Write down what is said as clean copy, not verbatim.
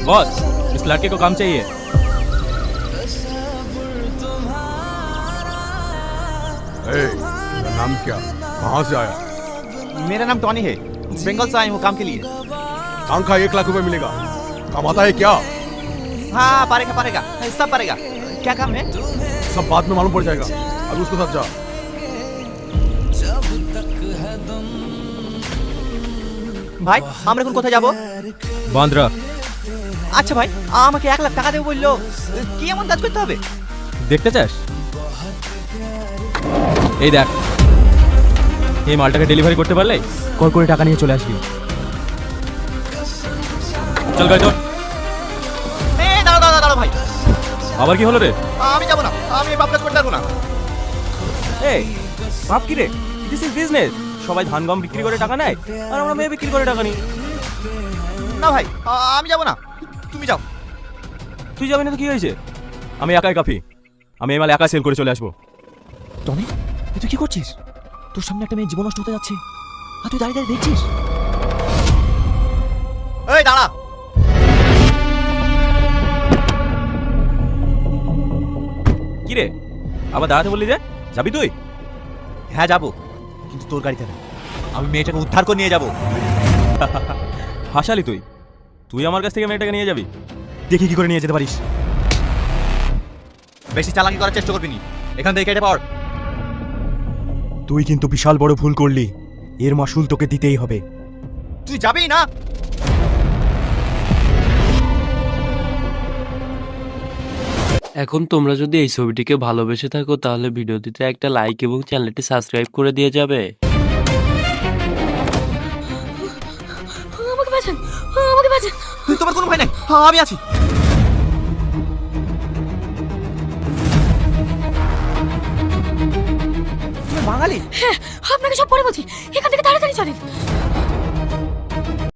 Boss, इस लड़के को काम चाहिए। तेरा नाम क्या, कहाँ से आया? मेरा नाम टॉनी है, बंगाल से आया हूँ काम के लिए। काम का 1 लाख रुपए मिलेगा। कमाता है क्या? हाँ पारेगा पारेगा, सब पारेगा। क्या काम है? सब बाद में मालूम पड़ जाएगा, अभी उसके साथ जा। ভাই আমরা এখন কোথায় যাব? बांद्रा। আচ্ছা ভাই, আমাকে 1 লাখ টাকা দেবো বললো, কি এমন কাজ করতে হবে? দেখতে চাস? এই দেখ, এই মালটাকে ডেলিভারি করতে পারলে কল করে টাকা নিয়ে চলে আসবি। চল গাড়ি ধর। দাঁড়াও দাঁড়াও দাঁড়াও ভাই, আবার কি হলো রে? আমি যাবো না, আমি এই বাপ কাজ করতে পারবো না। এই ভাব কি রে, দিস ইজ বিজনেস। সবাই ধান গম বিক্রি করে টাকা নেয়, আর আমরা মেয়ে বিক্রি করে টাকা নিই। না ভাই, আমি যাবো না, তুমি যাও। তুই যাবি না তো কি হয়েছে? আমি একাই কাফি, আমি এই মাল একা সেল করে চলে আসবো। টনি, তুই কি করছিস? তোর সামনে একটা মেয়ে জীবন নষ্ট হতে যাচ্ছে, আর তুই দাঁড়িয়ে দাঁড়িয়ে দেখছিস। এই দাঁড়া। কি রে, আবার দাঁড়াতে বললি যে? যাবি তুই? হ্যাঁ যাবো, কিন্তু তোর গাড়িতে না, আমি মেয়েটাকে উদ্ধার করে নিয়ে যাবো। হাসালি তুই? তুই আমার কাছ থেকে মেয়েটাকে নিয়ে যাবি? দেখি কি করে নিয়ে যেতে পারিস। বেশি চালাকি করার চেষ্টা করবি নি, এখান থেকে কেটে পড়। তুই কিন্তু বিশাল বড় ভুল করলি, এর মাসুল তোকে দিতেই হবে। তুই যাবি না? এখন তোমরা যদি এই ছবিটিকে ভালোবেসে থাকো তাহলে ভিডিওটিতে একটা লাইক এবং চ্যানেলটি সাবস্ক্রাইব করে দিয়ে যাবে। আমাকে বাঁচান, আমাকে বাঁচান। তোমার কোনো ভয় নাই, আমি আছি। তুমি বাঙালি? হ্যাঁ, আপনাকে সব পরে বলছি, এখান থেকে তাড়াতাড়ি চলেন।